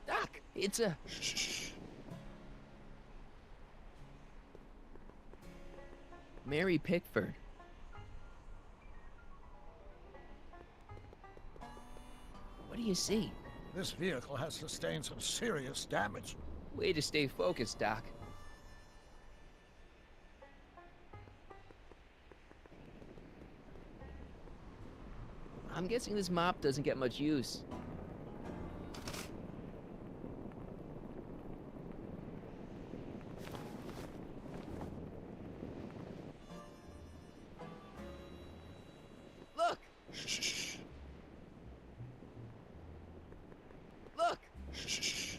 Doc, it's a... Shh. Mary Pickford. What do you see? This vehicle has sustained some serious damage. Way to stay focused, Doc. I'm guessing this mop doesn't get much use. Look! Shh. Look! Shh.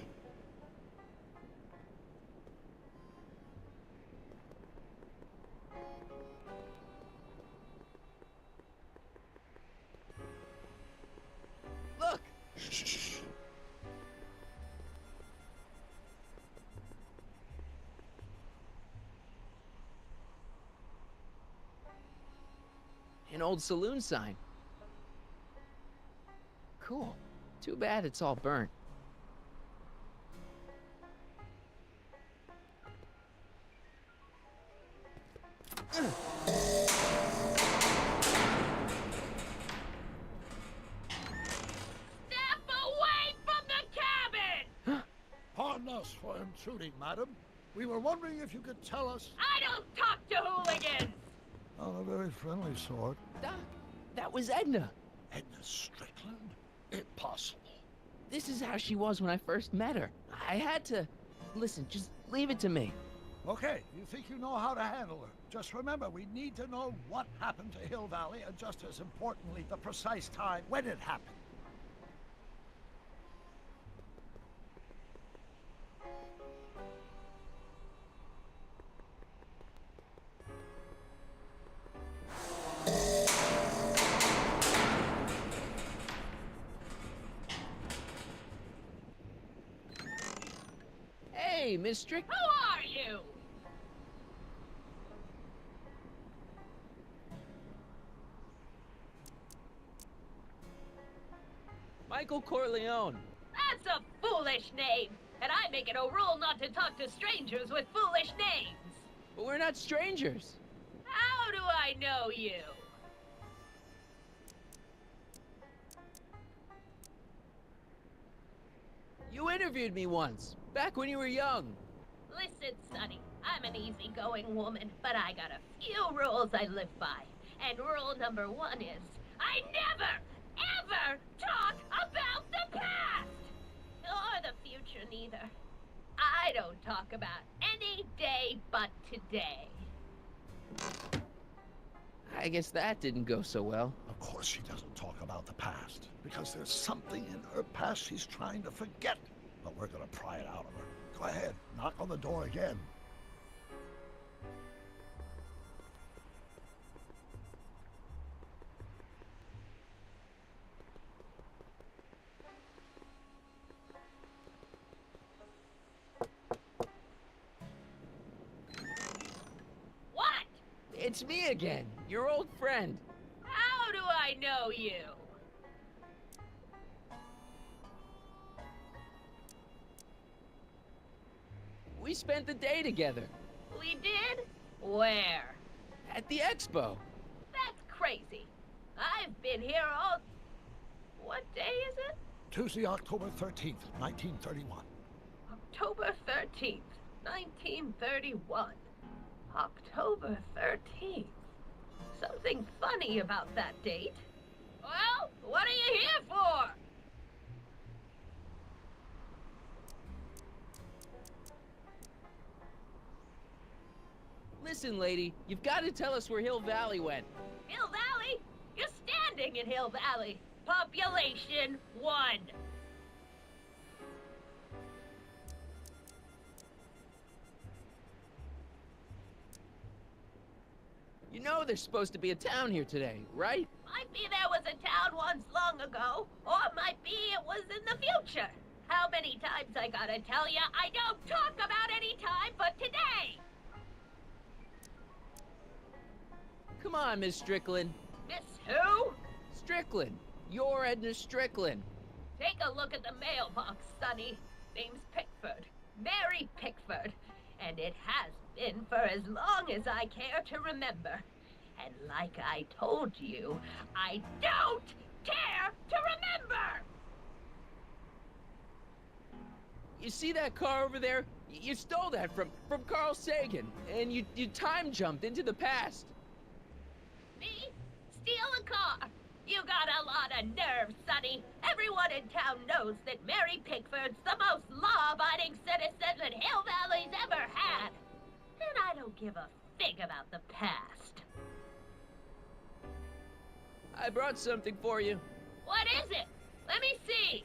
Look! Shh. An old saloon sign. Cool. Too bad it's all burnt. Step away from the cabin! Pardon us for intruding, madam. We were wondering if you could tell us... I don't talk to hooligans! On a very friendly sort. Doc, that was Edna. Edna Strickland? Impossible. This is how she was when I first met her. I had to... Listen, just leave it to me. Okay, you think you know how to handle her. Just remember, we need to know what happened to Hill Valley, and just as importantly, the precise time when it happened. Hey, Miss Strick... Who are you? Michael Corleone. That's a foolish name, and I make it a rule not to talk to strangers with foolish names. But we're not strangers. How do I know you? You interviewed me once, back when you were young. Listen, Sonny, I'm an easygoing woman, but I got a few rules I live by. And rule number 1 is, I never, ever talk about the past! Or the future, neither. I don't talk about any day but today. I guess that didn't go so well. Of course she doesn't talk about the past, because there's something in her past she's trying to forget. But we're gonna pry it out of her. Go ahead, knock on the door again. What? It's me again, your old friend. How do I know you? We spent the day together. We did? Where? At the expo. That's crazy. I've been here all... What day is it? Tuesday, October 13th, 1931. October 13th, 1931. October 13th. Something funny about that date. Well, what are you here for? Listen, lady, you've got to tell us where Hill Valley went. Hill Valley? You're missing in Hill Valley. Population 1. You know there's supposed to be a town here today, right? Might be there was a town once long ago, or might be it was in the future. How many times I gotta tell ya, I don't talk about any time but today! Come on, Miss Strickland. Miss who? Strickland. You're Edna Strickland. Take a look at the mailbox, Sonny. Name's Pickford. Mary Pickford. And it has been for as long as I care to remember. And like I told you, I don't care to remember! You see that car over there? You stole that from Carl Sagan, and you time jumped into the past. Me? Steal a car? You got a lot of nerve, Sonny. Everyone in town knows that Mary Pickford's the most law-abiding citizen that Hill Valley's ever had. And I don't give a fig about the past. I brought something for you. What is it? Let me see.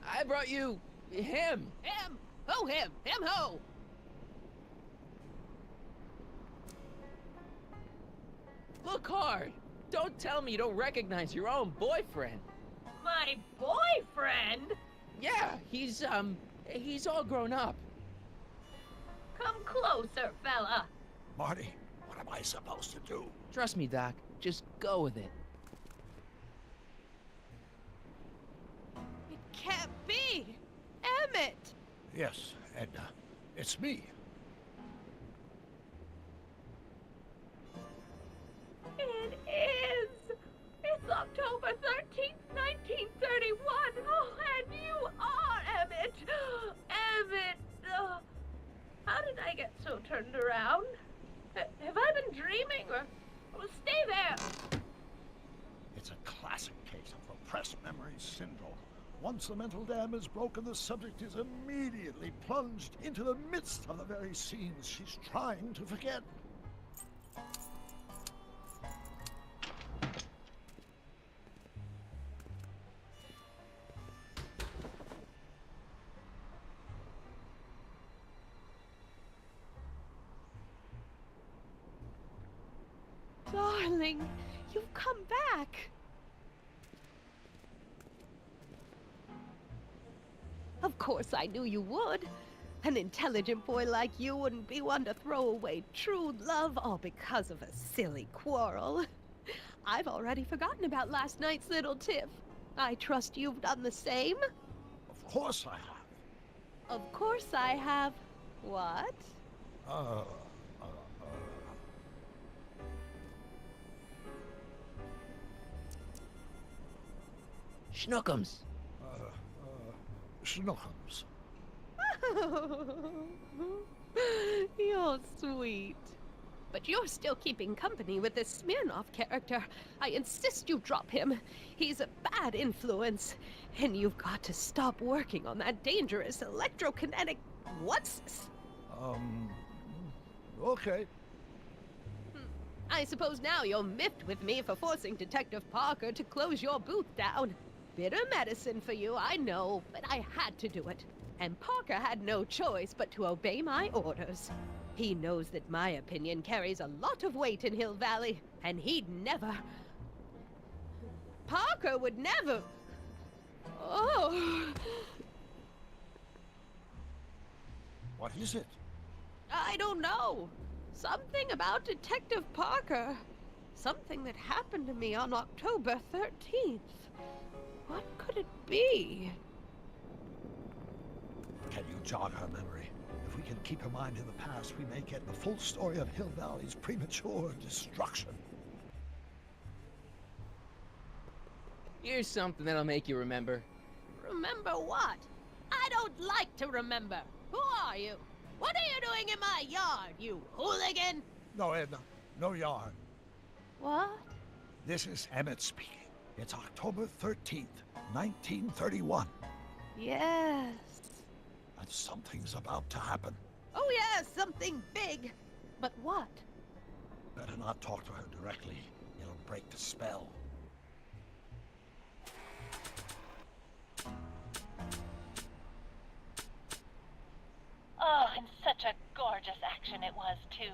I brought you him. Him? Who him? Him who? Look hard. Don't tell me you don't recognize your own boyfriend. My boyfriend? Yeah, he's all grown up. Come closer, fella. Marty, what am I supposed to do? Trust me, Doc. Just go with it. It can't be! Emmett! Yes, Edna. It's me. It is! It's October 13th, 1931! Oh, and you are Emmett! Emmett! How did I get so turned around? Have I been dreaming, or stay there? It's a classic case of repressed memory syndrome. Once the mental dam is broken, the subject is immediately plunged into the midst of the very scenes she's trying to forget. Darling, you've come back. Of course I knew you would. An intelligent boy like you wouldn't be one to throw away true love all because of a silly quarrel. I've already forgotten about last night's little tiff. I trust you've done the same? Of course I have. Of course I have. What? Schnookums. Schnookums. You're sweet. But you're still keeping company with this Smirnoff character. I insist you drop him. He's a bad influence. And you've got to stop working on that dangerous electrokinetic... What's this? Okay. I suppose now you're miffed with me for forcing Detective Parker to close your booth down. Bitter medicine for you, I know, but I had to do it. And Parker had no choice but to obey my orders. He knows that my opinion carries a lot of weight in Hill Valley, and he'd never... Parker would never... Oh... What is it? I don't know. Something about Detective Parker. Something that happened to me on October 13th. What could it be? Can you jog her memory? If we can keep her mind in the past, we may get the full story of Hill Valley's premature destruction. Here's something that'll make you remember. Remember what? I don't like to remember. Who are you? What are you doing in my yard, you hooligan? No, Edna. No yarn. What? This is Emmett speaking. It's October 13th, 1931. Yes. And something's about to happen. Oh, yeah, something big. But what? Better not talk to her directly. It'll break the spell. Oh, and such a gorgeous action it was, too.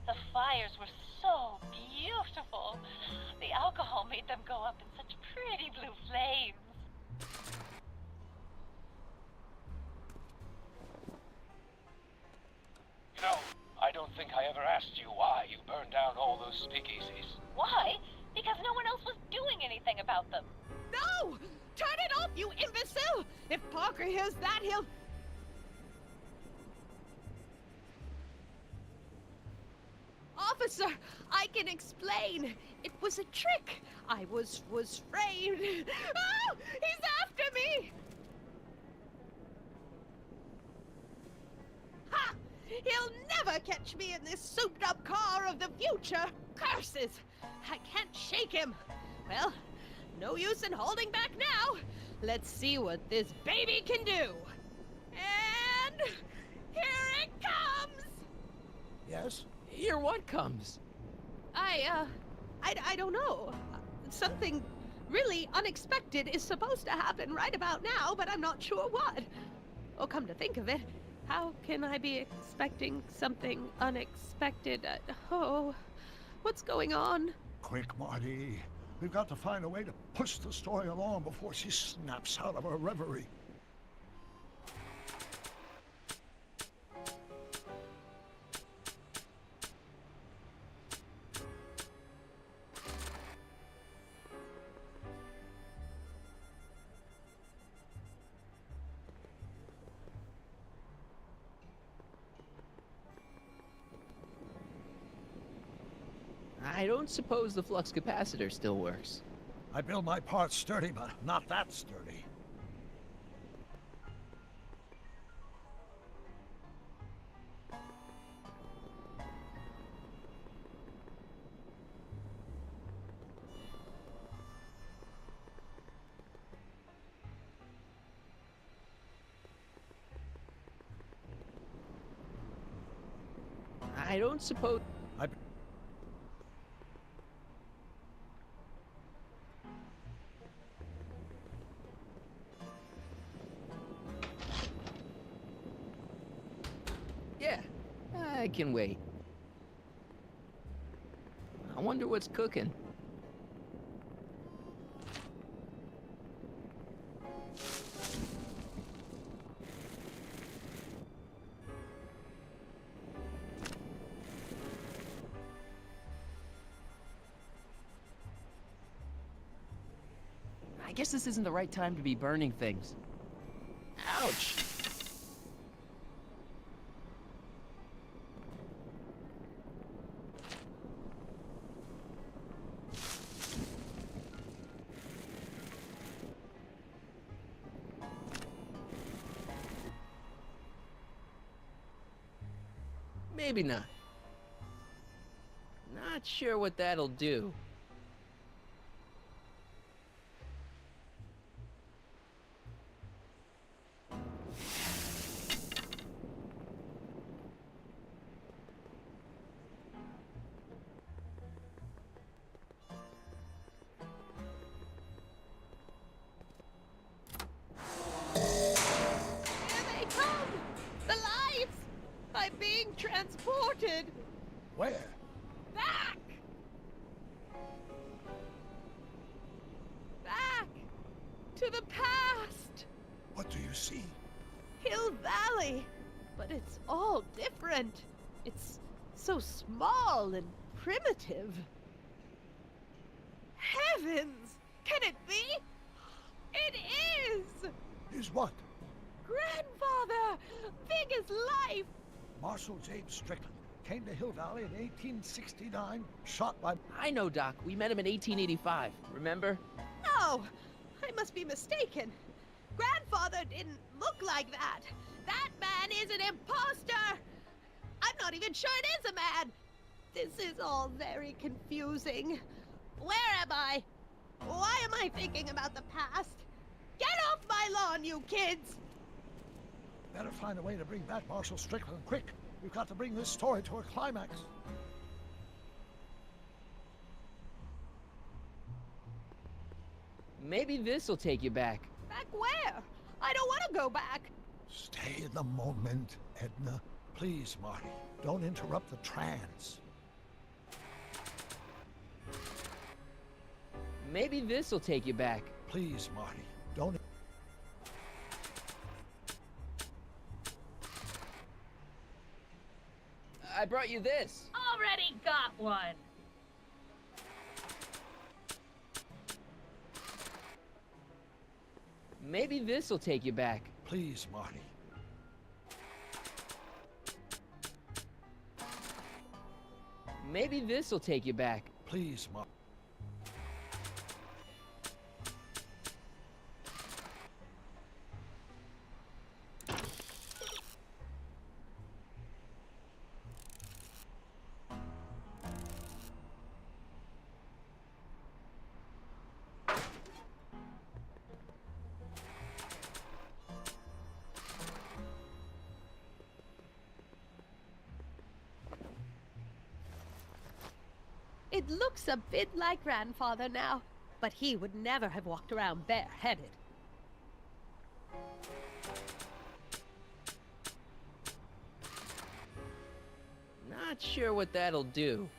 The fires were so beautiful. The alcohol made them go up in such pretty blue flames. You know, I don't think I ever asked you why you burned down all those speakeasies. Why? Because no one else was doing anything about them. No! Turn it off, you imbecile! If Parker hears that, he'll... Officer, I can explain. It was a trick. I was framed. Oh! He's after me! Ha! He'll never catch me in this souped-up car of the future. Curses! I can't shake him. Well, no use in holding back now. Let's see what this baby can do. And here it comes! Yes? Here what comes? I don't know. Something really unexpected is supposed to happen right about now, but I'm not sure what. Oh, come to think of it, how can I be expecting something unexpected? Oh, what's going on? Quick, Marty. We've got to find a way to push the story along before she snaps out of her reverie. I don't suppose the flux capacitor still works. I build my parts sturdy, but not that sturdy. I don't suppose... Yeah, I can wait. I wonder what's cooking. I guess this isn't the right time to be burning things. Ouch! Maybe not. Not sure what that'll do. Here they come! The lights! I'm being transported! Where? Back! Back! To the past! What do you see? Hill Valley! But it's all different. It's so small and primitive. Heavens! Can it be? It is! Is what? Grandfather! Big as life! Marshal James Strickland came to Hill Valley in 1869, shot by... I know, Doc. We met him in 1885. Remember? No! I must be mistaken. Grandfather didn't look like that. That man is an imposter! I'm not even sure it is a man! This is all very confusing. Where am I? Why am I thinking about the past? Get off my lawn, you kids! Better find a way to bring back Marshal Strickland quick. We've got to bring this story to a climax. Maybe this'll take you back. Back where? I don't want to go back. Stay in the moment, Edna. Please, Marty, don't interrupt the trance. Maybe this'll take you back. Please, Marty, don't... I brought you this. Already got one. Maybe this'll take you back. Please, Marty. Maybe this'll take you back. Please, Marty. It looks a bit like grandfather now, but he would never have walked around bareheaded. Not sure what that'll do.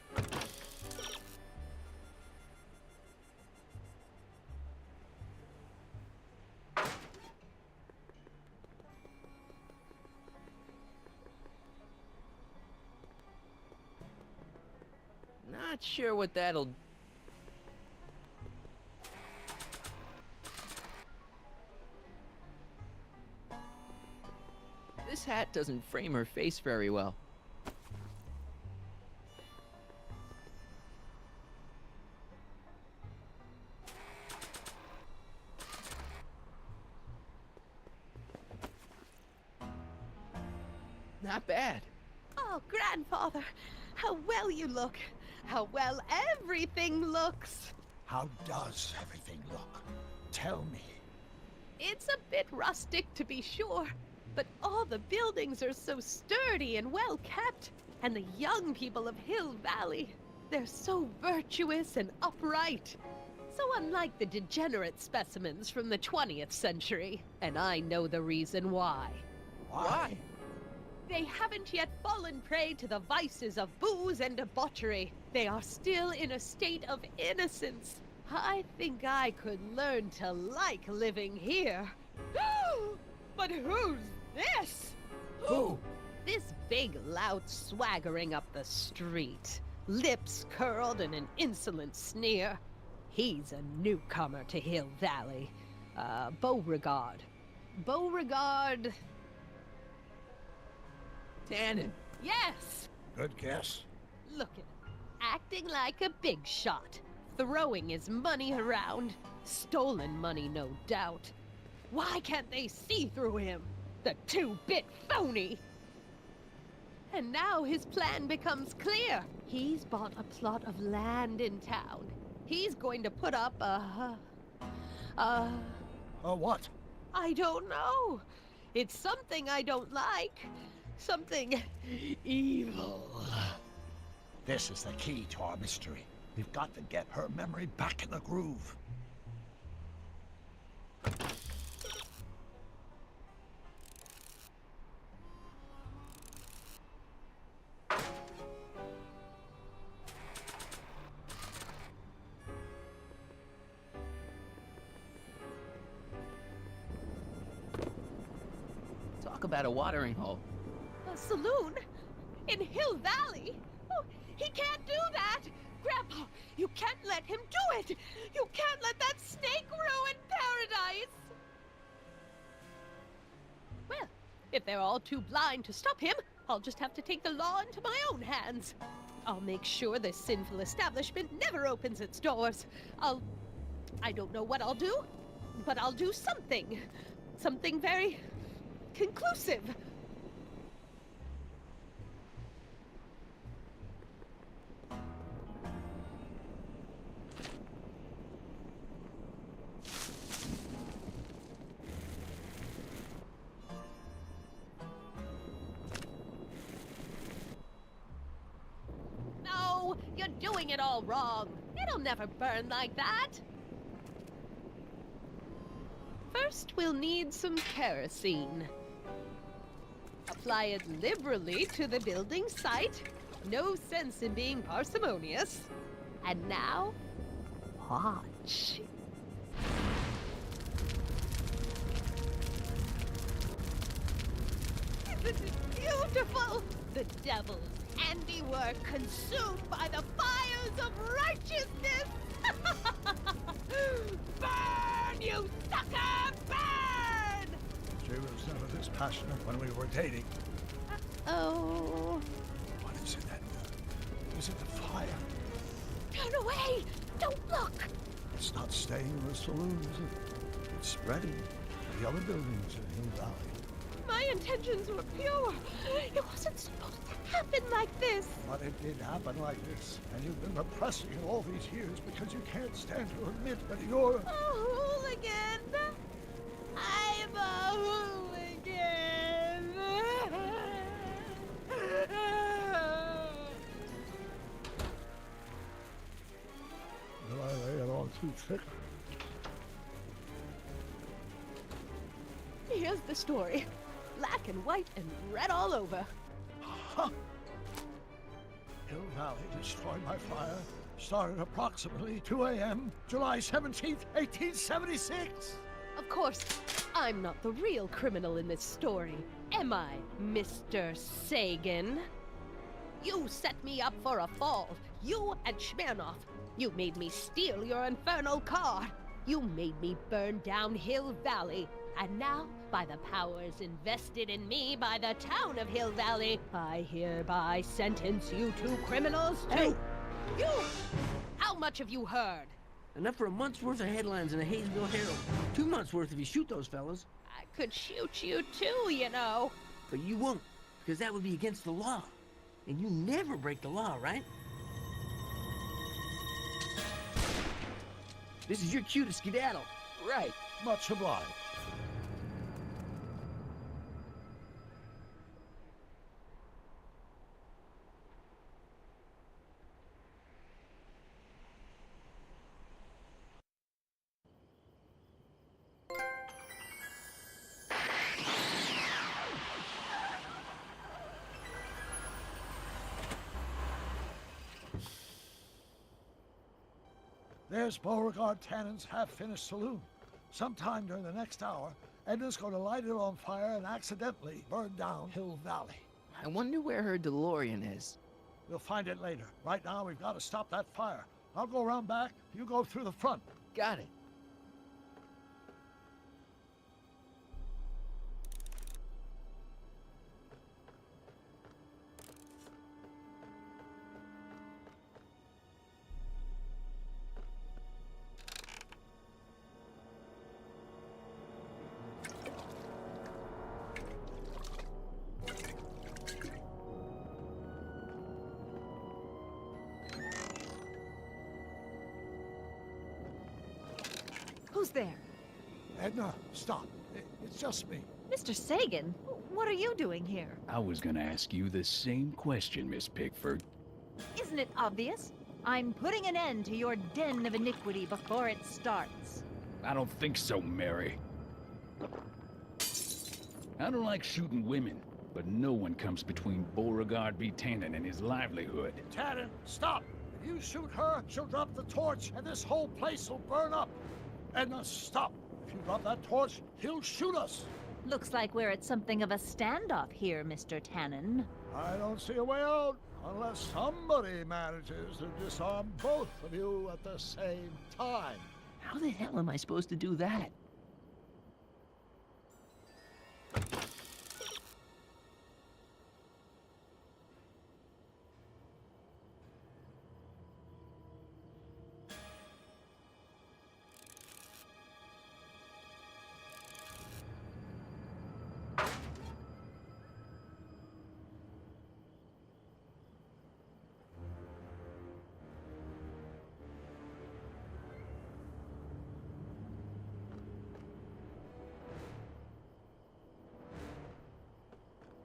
Not sure what that'll... This hat doesn't frame her face very well. Not bad. Oh, grandfather, how well you look. How well everything looks. How does everything look? Tell me. It's a bit rustic, to be sure, but all the buildings are so sturdy and well kept. And the young people of Hill Valley, they're so virtuous and upright. So unlike the degenerate specimens from the 20th century. And I know the reason why. Why? They haven't yet fallen prey to the vices of booze and debauchery. They are still in a state of innocence. I think I could learn to like living here. But who's this? Who? This big lout swaggering up the street, lips curled in an insolent sneer. He's a newcomer to Hill Valley. Beauregard. Beauregard... Tannen. Yes! Good guess. Look at him, acting like a big shot, throwing his money around. Stolen money, no doubt. Why can't they see through him? The two-bit phony! And now his plan becomes clear. He's bought a plot of land in town. He's going to put up a What? I don't know. It's something I don't like. Something evil. This is the key to our mystery. We've got to get her memory back in the groove. Talk about a watering hole. A saloon? In Hill Valley? Oh, he can't do that! Grandpa, you can't let him do it! You can't let that snake ruin paradise! Well, if they're all too blind to stop him, I'll just have to take the law into my own hands. I'll make sure this sinful establishment never opens its doors. I don't know what I'll do, but I'll do something. Something very conclusive. doing it all wrong. It'll never burn like that. First, we'll need some kerosene. Apply it liberally to the building site. No sense in being parsimonious. And now, watch. Isn't it beautiful? The devil's handiwork consumed by the fires of righteousness! Burn, you sucker! Burn! She was never this passionate when we were dating. Oh. What is it, Edna? Is it the fire? Turn away! Don't look! It's not staying in the saloon, is it? It's spreading to the other buildings in Hill Valley. My intentions were pure. It wasn't supposed to happen like this. But it did happen like this, and you've been repressing it all these years because you can't stand to admit that you're... A hooligan! I'm a hooligan! Did I lay it on too thick? Here's the story. Black and white and red all over. Huh. Hill Valley destroyed by fire. Started approximately 2 a.m., July 17th, 1876. Of course, I'm not the real criminal in this story, am I, Mr. Sagan? You set me up for a fall. You and Smirnoff. You made me steal your infernal car. You made me burn down Hill Valley. And now, by the powers invested in me by the town of Hill Valley, I hereby sentence you two criminals to... Hey! You! How much have you heard? Enough for a month's worth of headlines in the Hayesville Herald. 2 months worth if you shoot those fellas. I could shoot you too, you know. But you won't, because that would be against the law. And you never break the law, right? This is your cue to skedaddle. Right. Much obliged. There's Beauregard Tannen's half-finished saloon. Sometime during the next hour, Edna's going to light it on fire and accidentally burn down Hill Valley. I wonder where her DeLorean is. We'll find it later. Right now, we've got to stop that fire. I'll go around back. You go through the front. Got it. Who's there? Edna, stop. It's just me. Mr. Sagan? What are you doing here? I was gonna ask you the same question, Miss Pickford. Isn't it obvious? I'm putting an end to your den of iniquity before it starts. I don't think so, Mary. I don't like shooting women, but no one comes between Beauregard B. Tannen and his livelihood. Tannen, stop! If you shoot her, she'll drop the torch, and this whole place will burn up. Edna, stop! If you drop that torch, he'll shoot us! Looks like we're at something of a standoff here, Mr. Tannen. I don't see a way out, unless somebody manages to disarm both of you at the same time. How the hell am I supposed to do that?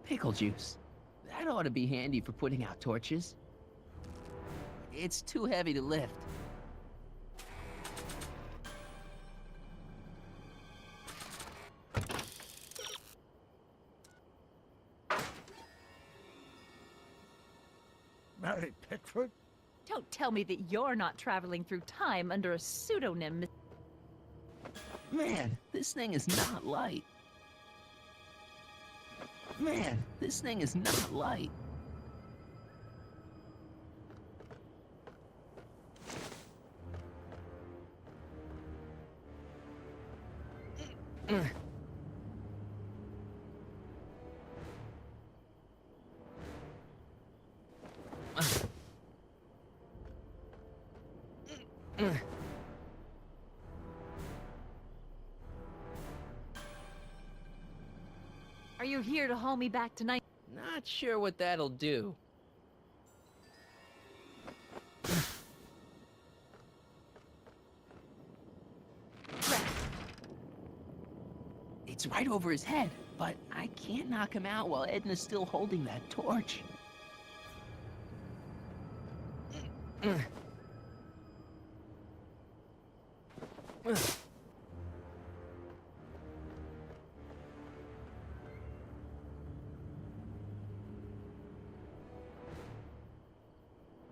Pickle juice. That ought to be handy for putting out torches. It's too heavy to lift. Mary Pickford? Don't tell me that you're not traveling through time under a pseudonym. Man, this thing is not light. Man, this thing is not light. Are you here to haul me back tonight? Not sure what that'll do. It's right over his head, but I can't knock him out while Edna's still holding that torch. The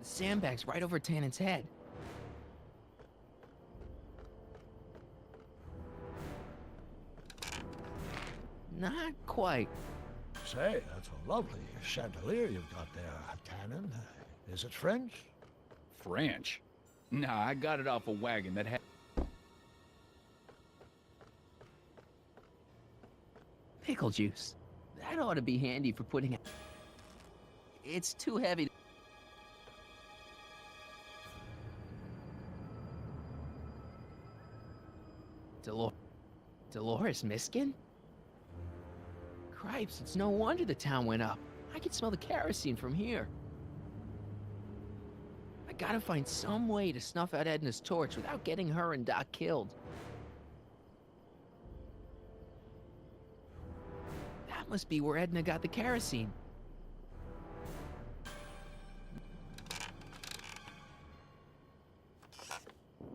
sandbag's right over Tannen's head. Not quite. Say, that's a lovely chandelier you've got there, Tannen. Is it French? French? Nah, I got it off a wagon that had... Pickle juice. That ought to be handy for putting it. It's too heavy. Dolores Miskin? Cripes, it's no wonder the town went up. I can smell the kerosene from here. I gotta find some way to snuff out Edna's torch without getting her and Doc killed. That must be where Edna got the kerosene.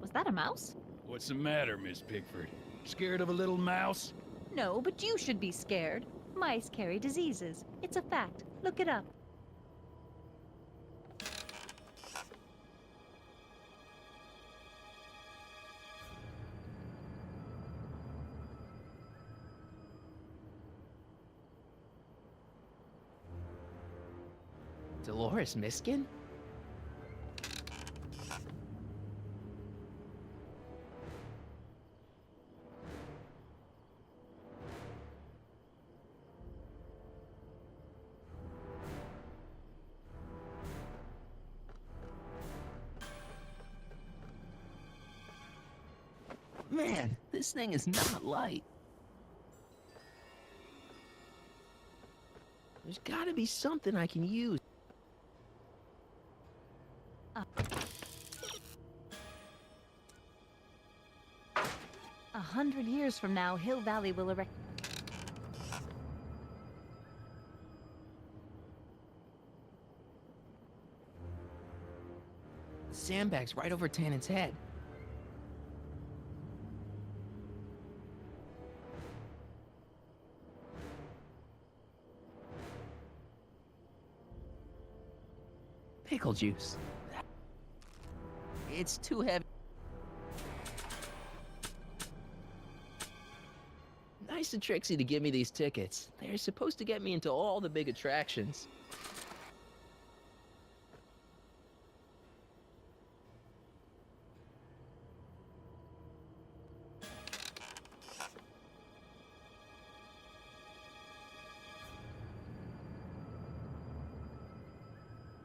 Was that a mouse? What's the matter, Miss Pickford? Scared of a little mouse? No, but you should be scared. Mice carry diseases. It's a fact. Look it up. Dolores Miskin? Man, this thing is not light. There's gotta be something I can use. 100 years from now, Hill Valley will erect... The sandbag's right over Tannen's head. Pickle juice. It's too heavy. Nice of Trixie to give me these tickets. They're supposed to get me into all the big attractions.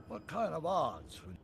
What kind of odds would...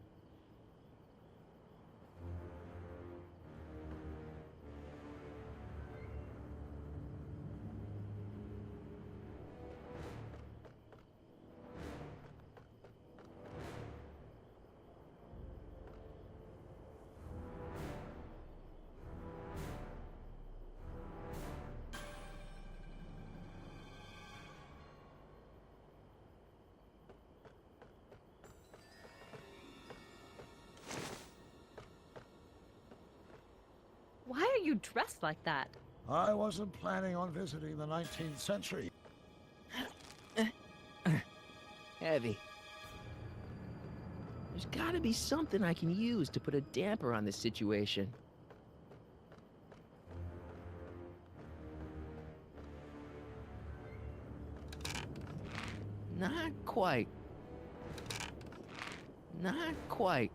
are you dressed like that? I wasn't planning on visiting the 19th century. Heavy. There's gotta be something I can use to put a damper on this situation. Not quite. Not quite.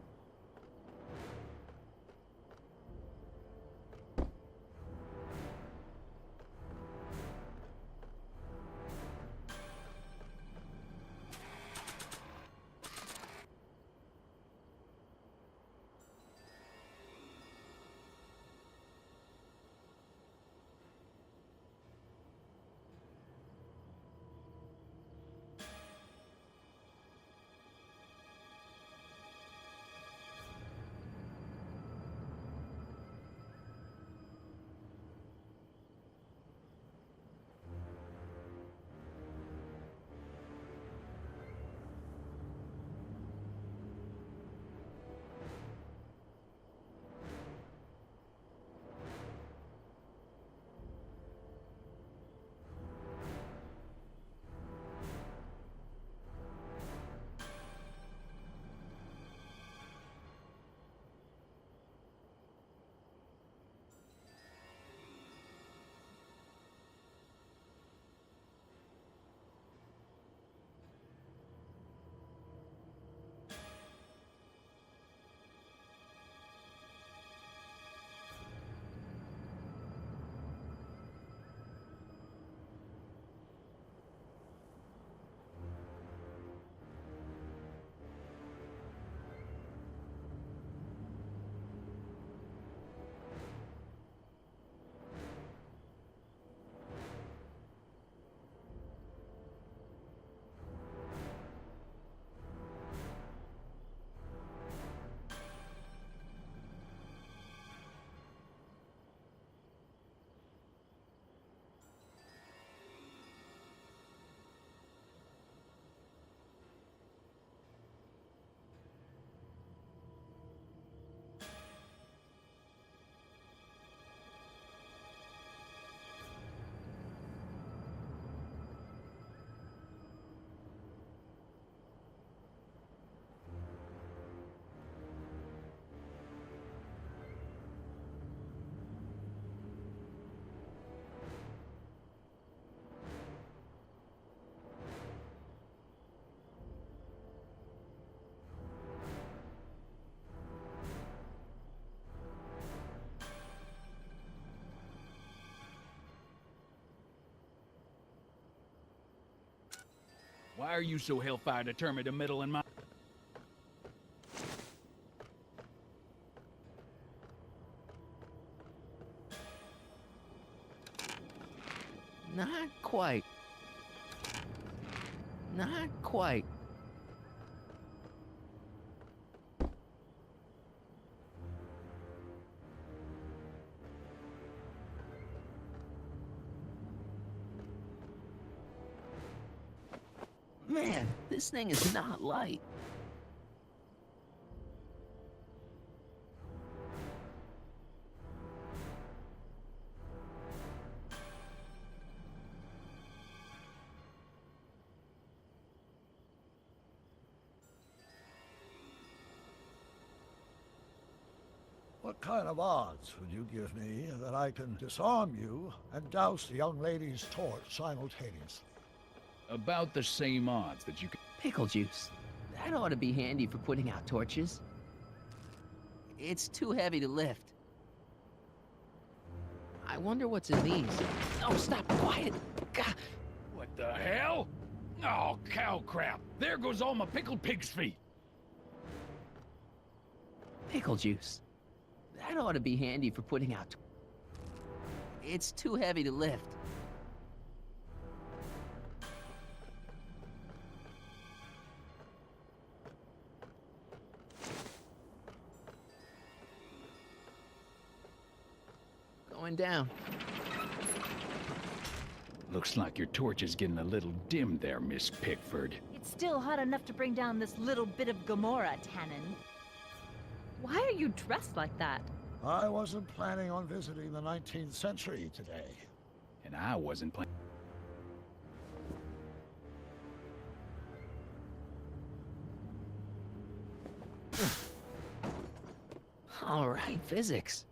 Why are you so hellfire determined to meddle in my... Not quite. Not quite. Man, this thing is not light. What kind of odds would you give me that I can disarm you and douse the young lady's torch simultaneously? About the same odds that you can... Pickle juice. That ought to be handy for putting out torches. It's too heavy to lift. I wonder what's in these. Oh, stop, quiet. God. What the hell? Oh, cow crap. There goes all my pickled pig's feet. Pickle juice. That ought to be handy for putting out... It's too heavy to lift. Going down. Looks like your torch is getting a little dim there, Miss Pickford. It's still hot enough to bring down this little bit of Gomorrah, Tannen. Why are you dressed like that? I wasn't planning on visiting the 19th century today. And I wasn't planning. All right, physics.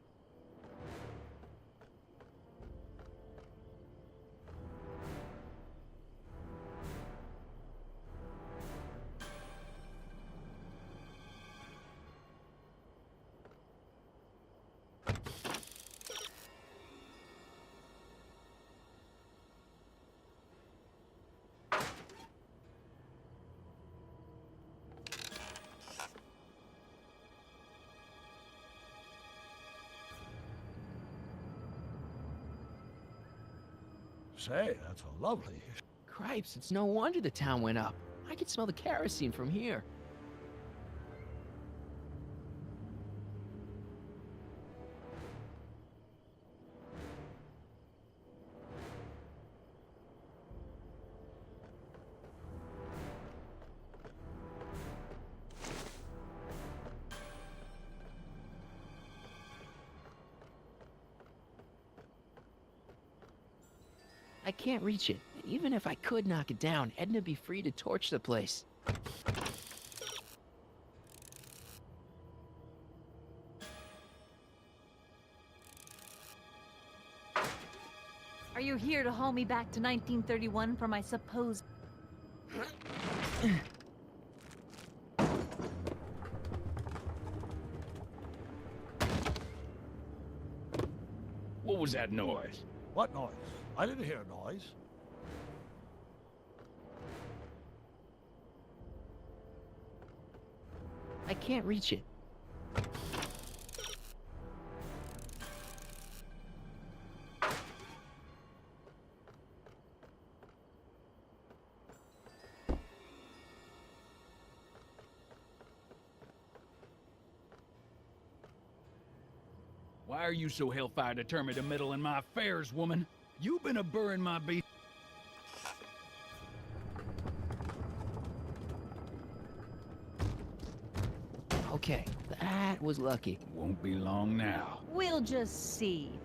Say, that's a lovely... Cripes, it's no wonder the town went up. I could smell the kerosene from here. I can't reach it. Even if I could knock it down, Edna'd be free to torch the place. Are you here to haul me back to 1931 for my supposed... What was that noise? What noise? I didn't hear a noise. I can't reach it. Why are you so hellfire determined to meddle in my affairs, woman? You've been a-burring my beef. Okay, that was lucky. Won't be long now. We'll just see.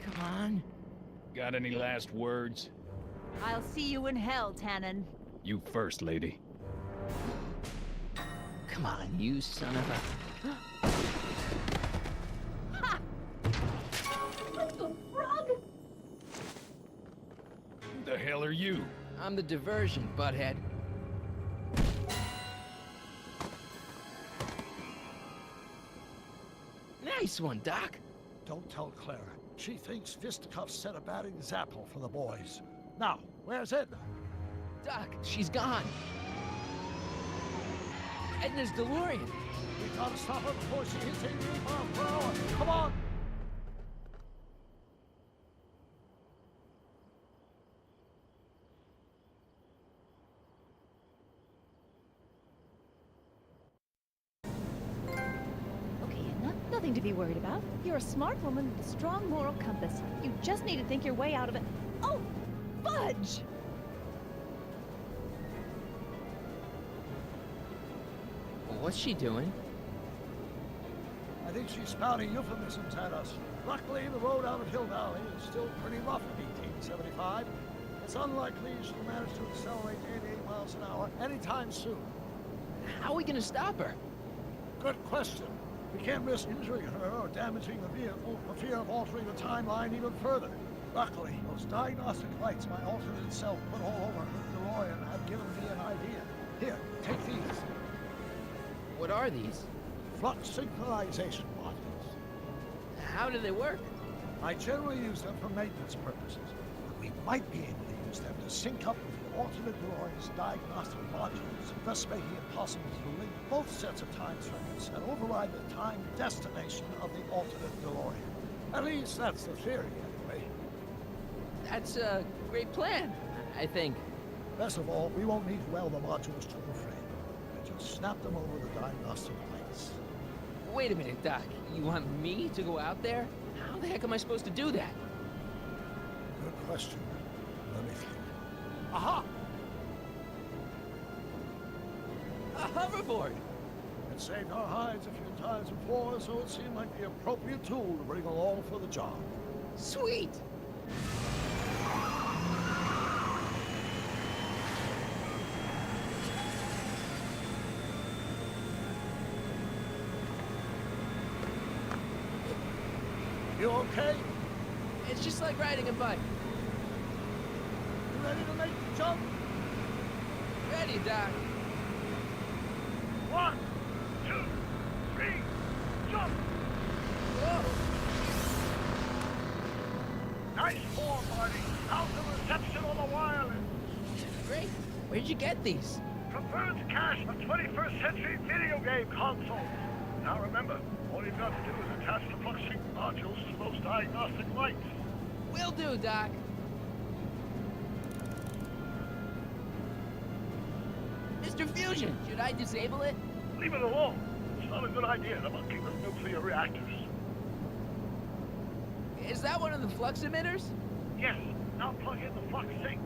Come on. Got any last words? I'll see you in hell, Tannen. You first, lady. Come on, you son of a... Ha! What the frog? Who the hell are you? I'm the diversion, butthead. Nice one, Doc. Don't tell Clara. She thinks fisticuffs set a bad example for the boys. Now, where's Edna? Doc, she's gone. Edna's DeLorean. We gotta stop her before she hits 88 miles per hour. Come on! Okay, nothing to be worried about. You're a smart woman with a strong moral compass. You just need to think your way out of it. Oh, fudge! What's she doing? I think she's spouting euphemisms at us. Luckily, the road out of Hill Valley is still pretty rough in 1875. It's unlikely she'll manage to accelerate 88 miles an hour anytime soon. How are we gonna stop her? Good question. We can't risk injuring her or damaging the vehicle for fear of altering the timeline even further. Luckily, those diagnostic lights my alternate self put all over her DeLorean have given me an idea. Here, take these. What are these? Flux synchronization modules. How do they work? I generally use them for maintenance purposes, but we might be able to use them to sync up with the alternate DeLorean's diagnostic modules, thus making it possible to link both sets of time circuits and override the time destination of the alternate DeLorean. At least that's the theory, anyway. That's a great plan, I think. Best of all, we won't need to weld the modules to the frame. We'll just snap them over the diagnostic lights. Wait a minute, Doc. You want me to go out there? How the heck am I supposed to do that? Good question. Let me think. Aha! A hoverboard! It saved our hides a few times before, so it seemed like the appropriate tool to bring along for the job. Sweet! You okay? It's just like riding a bike. You ready to make the jump? Ready, Doc. 1, 2, 3, jump! Whoa! Nice form, Marty. How's the reception on the wireless? Great. Where'd you get these? From Bird's cache of 21st century video game consoles. Now remember, all you've got to do is attach the flux-sync modules to those diagnostic lights. Will do, Doc. Mr. Fusion, should I disable it? Leave it alone. It's not a good idea to monkey with nuclear reactors. Is that one of the flux emitters? Yes, now plug in the flux sync.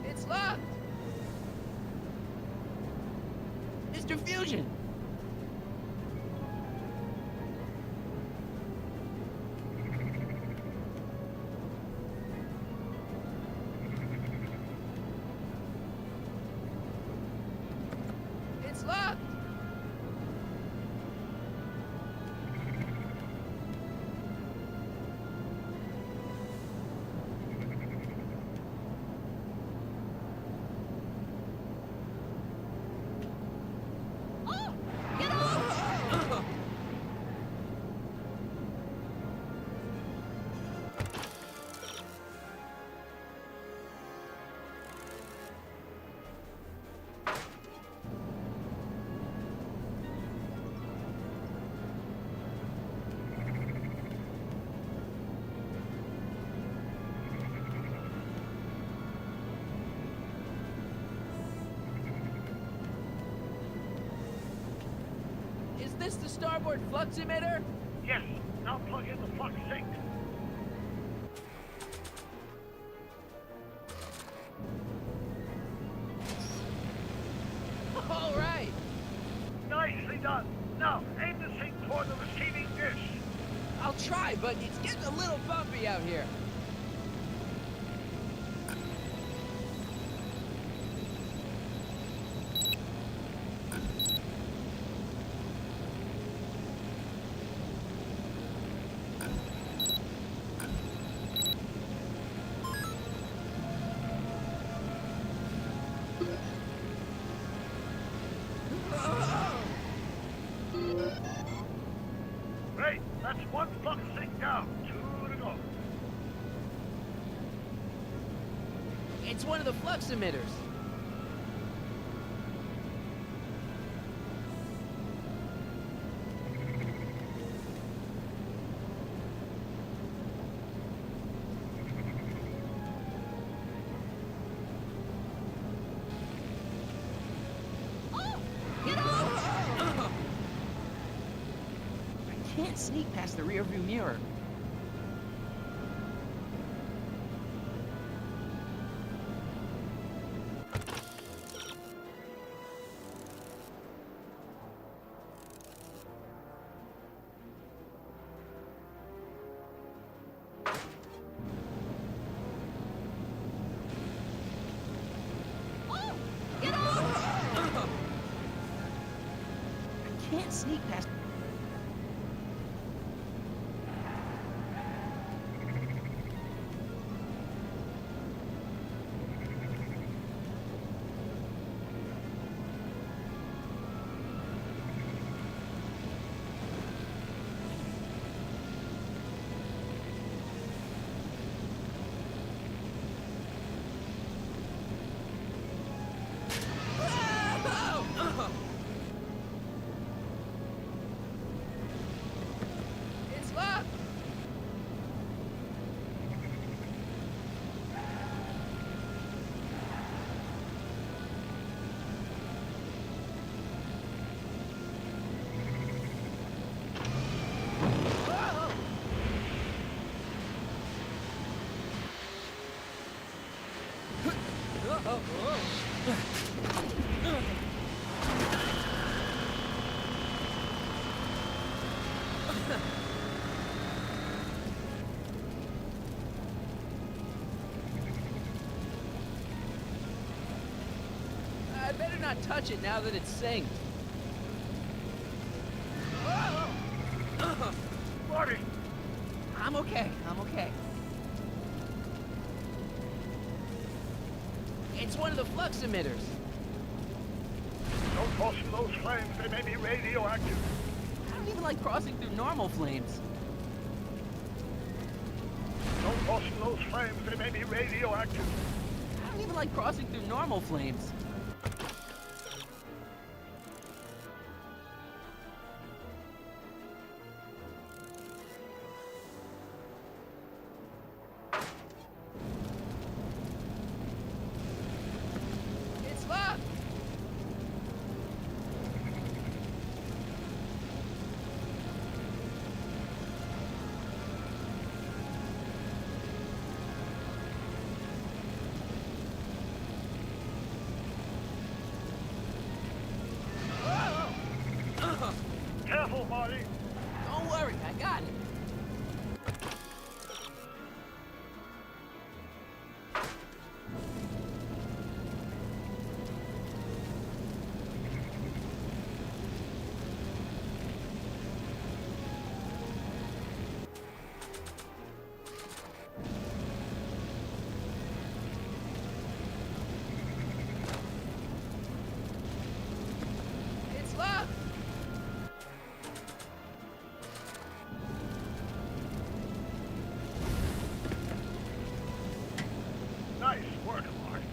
It's locked! Mr. Fusion! It's locked! Is this the starboard flux emitter? Yes, now plug in the flux sync. All right! Nicely done. Now, aim the sync toward the receiving dish. I'll try, but it's getting a little bumpy out here. Great, that's one flux sync down. 2 to go. It's one of the flux emitters. I can't sneak past the rearview mirror. I can't sneak past. I better not touch it now that it's synced. Marty! I'm okay, I'm okay. It's one of the flux emitters. Don't cross through those flames. They may be radioactive. I don't even like crossing through normal flames. Don't cross through those flames. They may be radioactive. I don't even like crossing through normal flames. It's locked! Careful, Marty! Don't worry, I got it. It's locked! Nice work, Marty.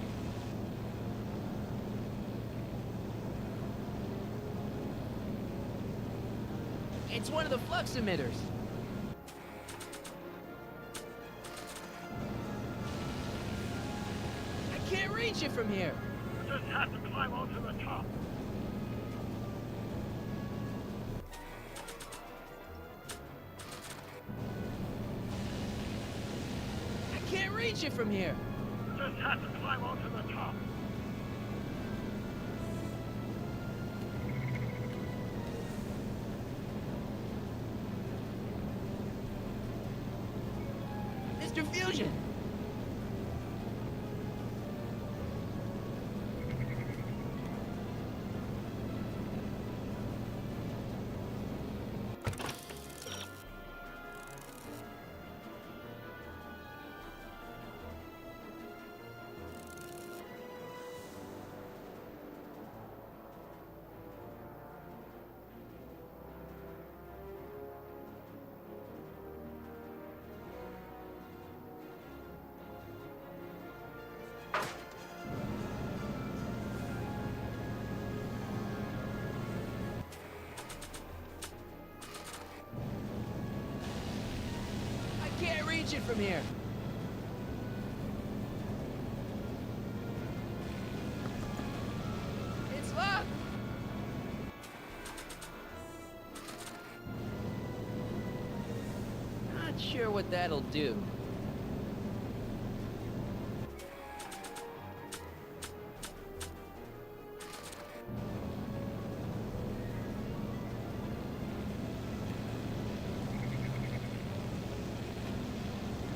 It's one of the flux emitters. I can't reach it from here. You just have to climb onto the top. I can't reach it from here. You just have to climb onto the top. Mr. Fusion! I can't reach it from here. It's locked. Not sure what that'll do.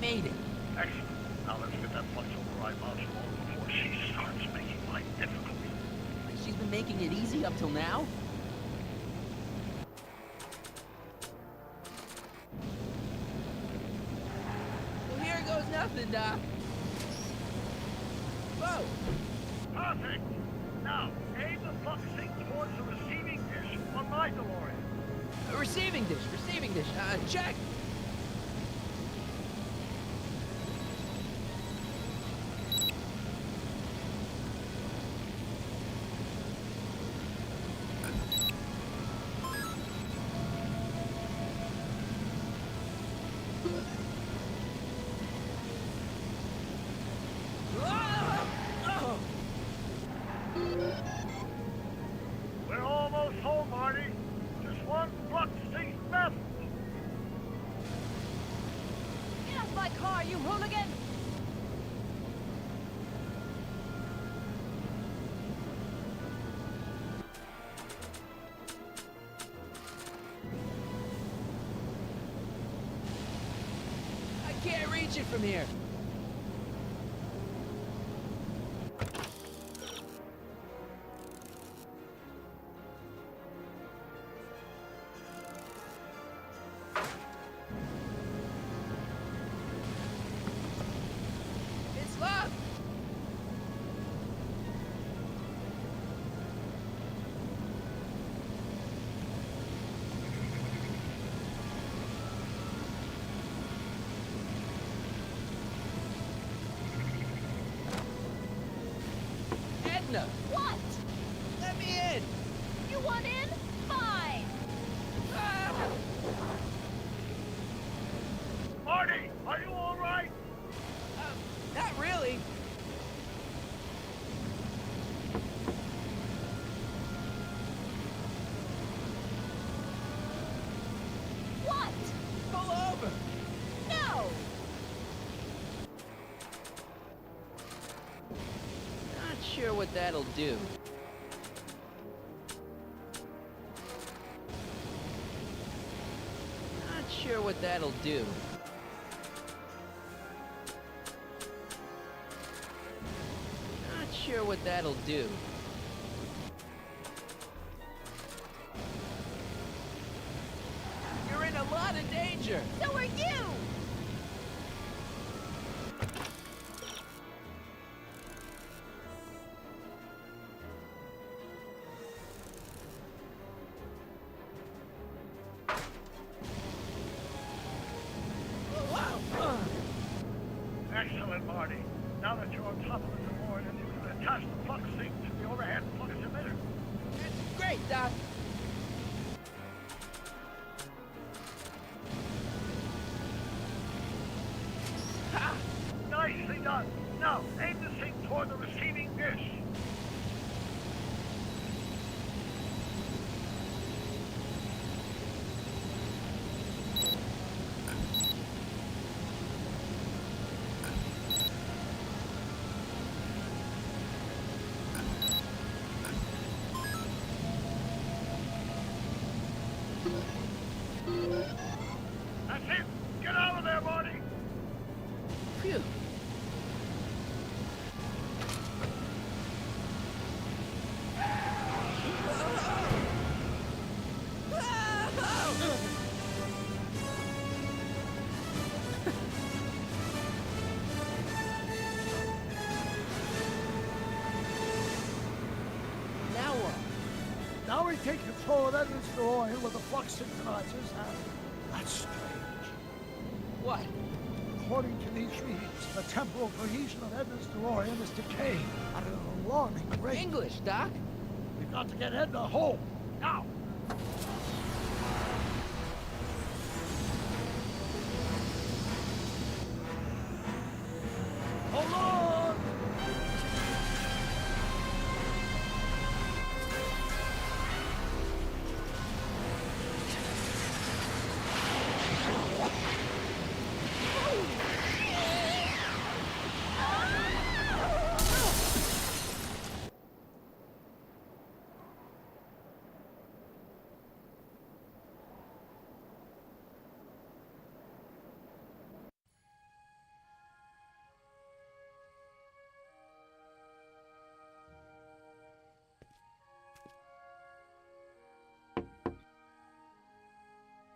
Made it. Excellent. Now let's get that flux override module on before she starts making life difficult. She's been making it easy up till now? Well, here goes nothing, Doc. Whoa! Perfect. Now, aim the flux sink towards the receiving dish on my DeLorean. A receiving dish, check! We're almost home, Marty. Just one flux sink left. Get off my car, you hooligan! reach it from here. It's locked. Edna, What? let me in. You want in? Fine. Ah! Marty, are you all right? Not really. What? Pull over. No. Not sure what that'll do. Not sure what that'll do. Not sure what that'll do. You're in a lot of danger. So are you. Excellent, Marty. Now that you're on top of the DeLorean, you can attach the flux sync to the overhead flux emitter. Great, Doc. Ha! Nicely done. Now, aim the sync toward the receiving dish. That's it. Get out of there, Marty. Phew. Now what? Now we take control of Edna's DeLorean with the flux synchronizers, and that's strange. What? According to these readings, the temporal cohesion of Edna's DeLorean is decaying at an alarming rate. English, Doc. We've got to get Edna home, now! Hold on!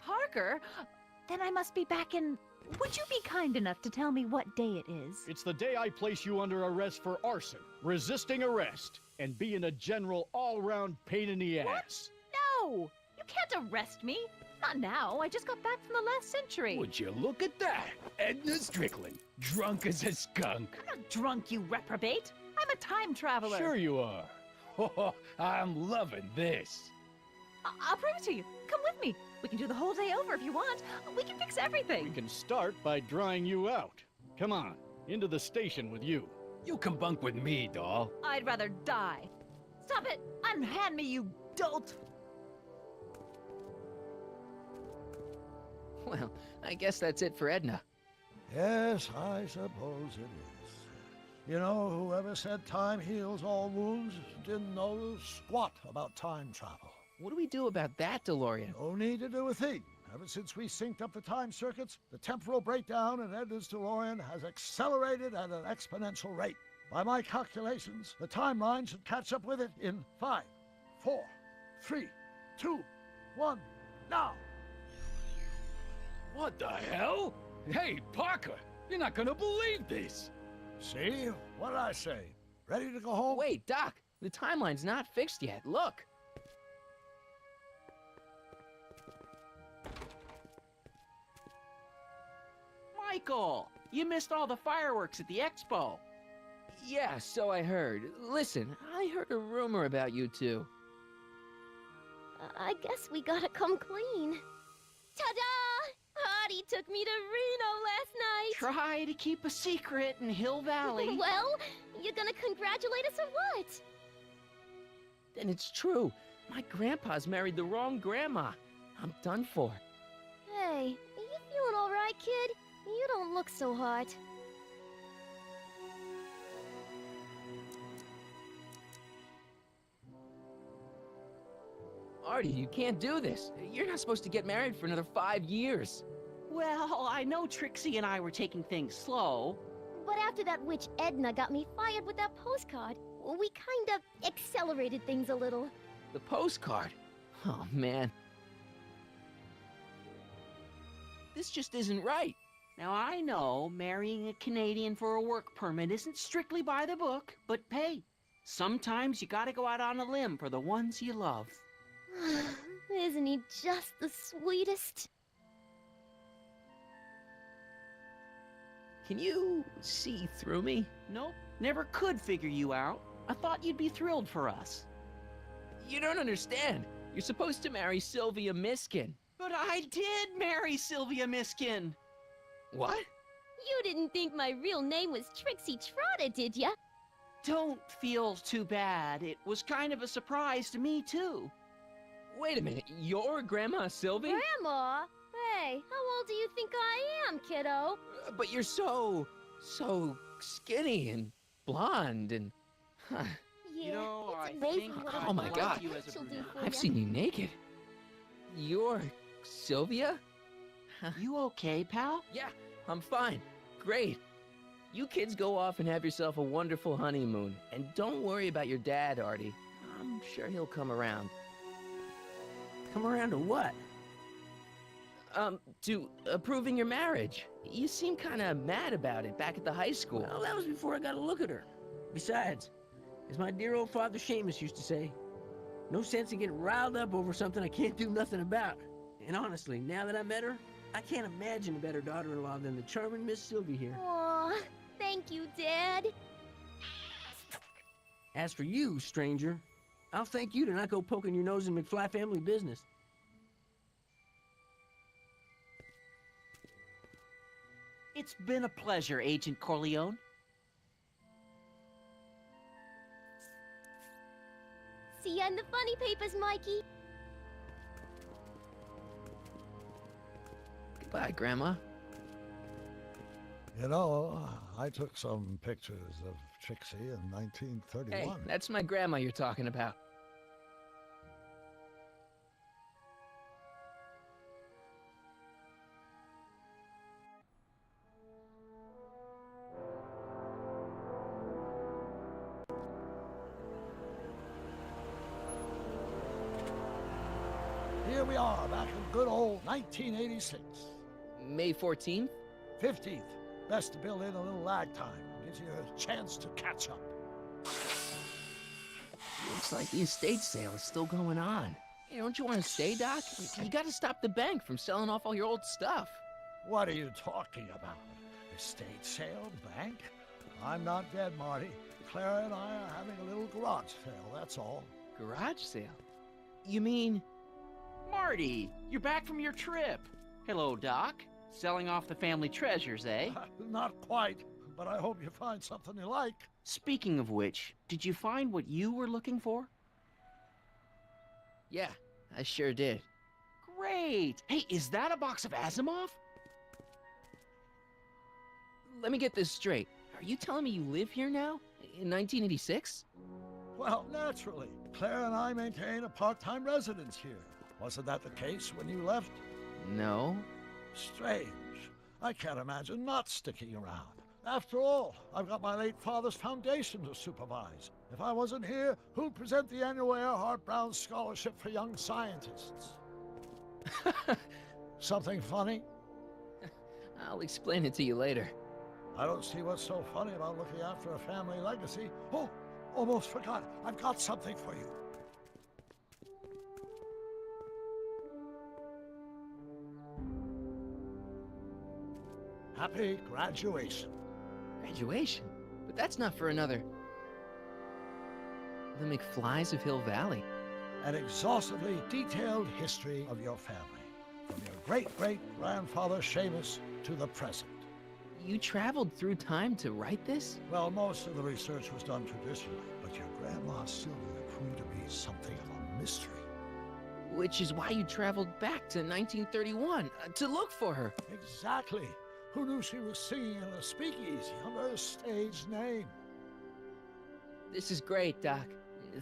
Parker? Then I must be back in... Would you be kind enough to tell me what day it is? It's the day I place you under arrest for arson, resisting arrest, and being a general all-round pain in the ass. No! You can't arrest me. Not now. I just got back from the last century. Would you look at that? Edna Strickland, drunk as a skunk. I'm not drunk, you reprobate. I'm a time traveler. Sure you are. Oh, I'm loving this. I'll prove it to you. Come with me. We can do the whole day over if you want. We can fix everything. We can start by drying you out. Come on, into the station with you. You can bunk with me, doll. I'd rather die. Stop it! Unhand me, you dolt! Well, I guess that's it for Edna. Yes, I suppose it is. You know, whoever said time heals all wounds didn't know squat about time travel. What do we do about that, DeLorean? No need to do a thing. Ever since we synced up the time circuits, the temporal breakdown in Edna's DeLorean has accelerated at an exponential rate. By my calculations, the timeline should catch up with it in 5, 4, 3, 2, 1, now! What the hell? Hey, Parker, you're not gonna believe this. See? What did I say? Ready to go home? Wait, Doc, the timeline's not fixed yet. Look. Michael, you missed all the fireworks at the expo. Yeah, so I heard. Listen, I heard a rumor about you two. I guess we gotta come clean. Ta-da! Hardy took me to Reno last night. Try to keep a secret in Hill Valley. Well, you gonna congratulate us or what? Then it's true. My grandpa's married the wrong grandma. I'm done for. Hey, are you feeling all right, kid? You don't look so hot. Artie, you can't do this. You're not supposed to get married for another 5 years. Well, I know Trixie and I were taking things slow. But after that witch Edna got me fired with that postcard, we kind of accelerated things a little. The postcard? Oh, man. This just isn't right. Now, I know marrying a Canadian for a work permit isn't strictly by the book, but hey, sometimes you gotta go out on a limb for the ones you love. Isn't he just the sweetest? Can you see through me? Nope, never could figure you out. I thought you'd be thrilled for us. You don't understand. You're supposed to marry Sylvia Miskin. But I did marry Sylvia Miskin. What? You didn't think my real name was Trixie Trotter, did ya? Don't feel too bad. It was kind of a surprise to me, too. Wait a minute, you're Grandma Sylvie? Grandma? Hey, how old do you think I am, kiddo? But you're so skinny and blonde and... Yeah, You know, it's I amazing think what I a my blonde God. you as a she'll do brunette. for I've ya. seen you naked. You're Sylvia? You okay, pal? Yeah, I'm fine. Great. You kids go off and have yourself a wonderful honeymoon. And don't worry about your dad, Artie. I'm sure he'll come around. Come around to what? To approving your marriage. You seem kind of mad about it back at the high school. Well, that was before I got a look at her. Besides, as my dear old father Seamus used to say, no sense in getting riled up over something I can't do nothing about. And honestly, now that I met her, I can't imagine a better daughter-in-law than the charming Miss Sylvie here. Aw, thank you, Dad. As for you, stranger, I'll thank you to not go poking your nose in McFly family business. It's been a pleasure, Agent Corleone. See ya in the funny papers, Mikey. Goodbye, Grandma. You know, I took some pictures of Trixie in 1931. Hey, that's my grandma you're talking about. Here we are, back in good old 1986. May 14th? 15th. Best to build in a little lag time. Gives you a chance to catch up. Looks like the estate sale is still going on. Hey, don't you want to stay, Doc? You gotta stop the bank from selling off all your old stuff. What are you talking about? Estate sale? Bank? I'm not dead, Marty. Clara and I are having a little garage sale, that's all. Garage sale? You mean... Marty, you're back from your trip. Hello, Doc. Selling off the family treasures, eh? Not quite, but I hope you find something you like. Speaking of which, did you find what you were looking for? Yeah, I sure did. Great! Hey, is that a box of Asimov? Let me get this straight. Are you telling me you live here now? In 1986? Well, naturally. Claire and I maintain a part-time residence here. Wasn't that the case when you left? No. Strange. I can't imagine not sticking around. After all, I've got my late father's foundation to supervise. If I wasn't here, who'd present the annual Earhart Brown Scholarship for Young Scientists? Something funny? I'll explain it to you later. I don't see what's so funny about looking after a family legacy. Oh, almost forgot. I've got something for you. Happy graduation. Graduation? But that's not for another... The McFlys of Hill Valley. An exhaustively detailed history of your family, from your great-great-grandfather Seamus to the present. You traveled through time to write this? Well, most of the research was done traditionally, but your grandma Sylvia proved to be something of a mystery. Which is why you traveled back to 1931, to look for her. Exactly. Who knew she was singing in a speakeasy under a stage name? This is great, Doc.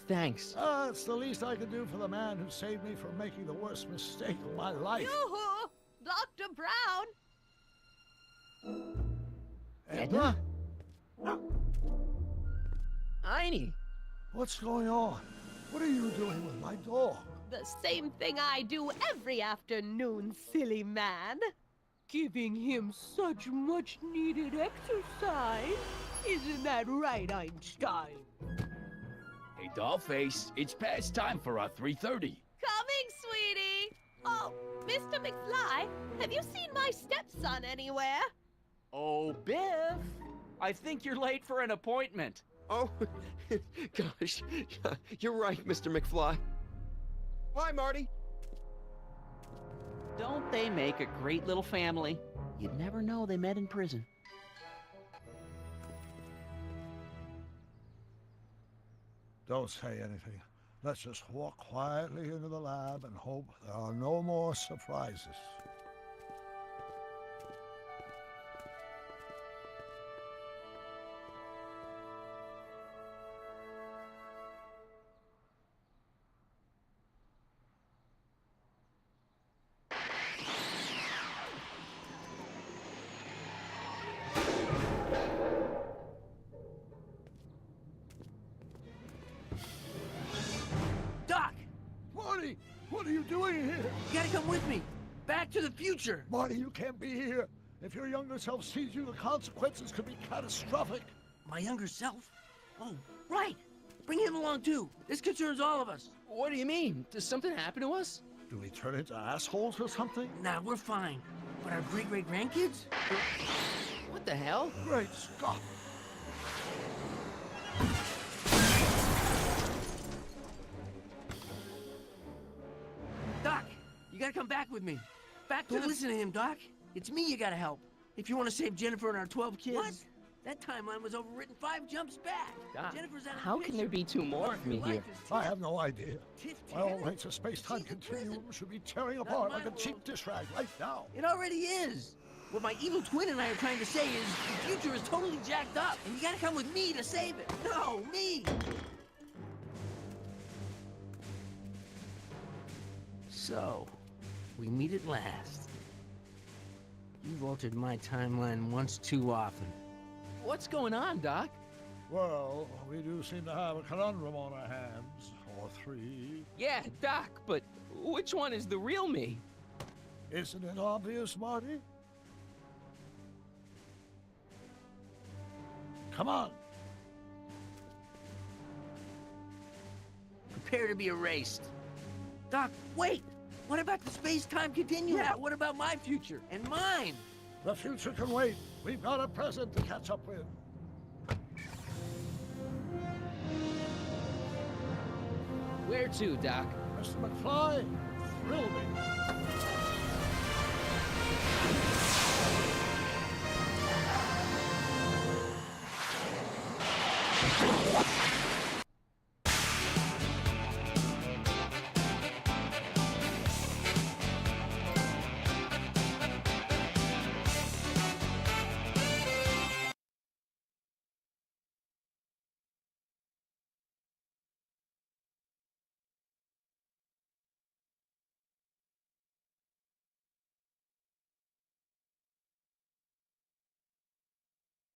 Thanks. It's the least I can do for the man who saved me from making the worst mistake of my life. Yoo-hoo! Dr. Brown! Edna? Einie! What's going on? What are you doing with my dog? The same thing I do every afternoon, silly man. Giving him such much-needed exercise. Isn't that right, Einstein? Hey, Dollface, it's past time for our 3:30. Coming, sweetie! Oh, Mr. McFly, have you seen my stepson anywhere? Oh, Biff! I think you're late for an appointment. Oh, gosh. You're right, Mr. McFly. Hi, Marty. Don't they make a great little family? You'd never know they met in prison. Don't say anything. Let's just walk quietly into the lab and hope there are no more surprises. Doc! Marty, what are you doing here? You gotta come with me. Back to the future. Marty, you can't be here. If your younger self sees you, the consequences could be catastrophic. My younger self? Oh, right. Bring him along too. This concerns all of us. What do you mean? Does something happen to us? Do we turn into assholes or something? Nah, we're fine. But our great-great-grandkids? What the hell? Great Scott. Doc, you gotta come back with me. Back to Don't the... listen to him, Doc. It's me you gotta help. If you want to save Jennifer and our 12 kids. What? That timeline was overwritten 5 jumps back. Doc, Jennifer's out of how the can there picture. be 2 more of me here? I have no idea. Tit My own tat. lengths of space-time She's in continuum prison. should be tearing Not apart my like a world. cheap dish rag right now. It already is. What my evil twin and I are trying to say is the future is totally jacked up, and you gotta come with me to save it. No, me. So, we meet at last. You've altered my timeline once too often. What's going on, Doc? Well, we do seem to have a conundrum on our hands. Or 3. Yeah, Doc, but which one is the real me? Isn't it obvious, Marty? Come on. Prepare to be erased. Doc, wait! What about the space-time continuum? Yeah, what about my future? And mine? The future can wait. We've got a present to catch up with. Where to, Doc? Mr. McFly, thrill me.